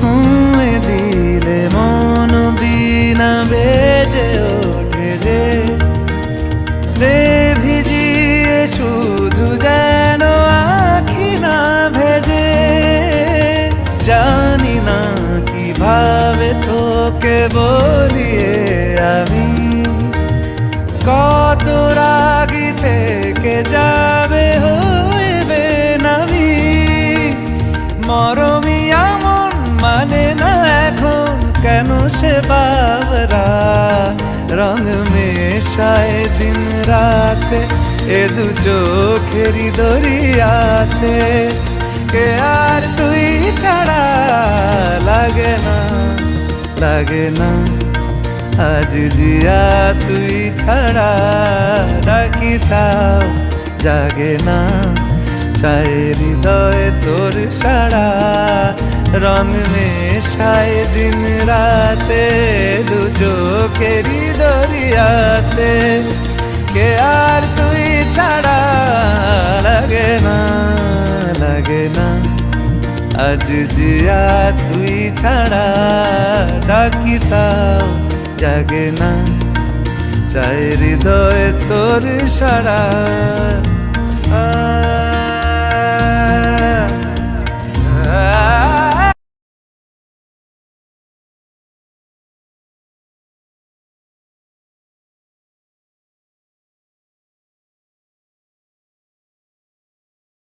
ছুঁয়ে দিলে মন বিনা বেজে ওঠে যে দে ভিজিয়ে শুধু যেন আখি না ভেজে। জানি না কিভাবে তোকে বলিয়ে আমি কত রাগি থেকে যাবে হইবে নামি। মরমি এমন মানে না এখন কেন সে বাবরা রং মেশায় দিন রাতে এ দু চোখেরই দরিয়াতে। কে আর তুই ছাড়া লাগে না লাগে না আজ জিয়া তুই ছাড়া ডাকি তাও জাগে না। চায় হৃদয় তোর সারা রং মেশায় দিন রাতে দু চোখেরই দরিয়াতে। কে আর তুই ছাড়া লাগে না লাগে না আজ জিয়া তুই ছাড়া ডাকি তাও জাগে না। চায় হৃদয় তোর সারা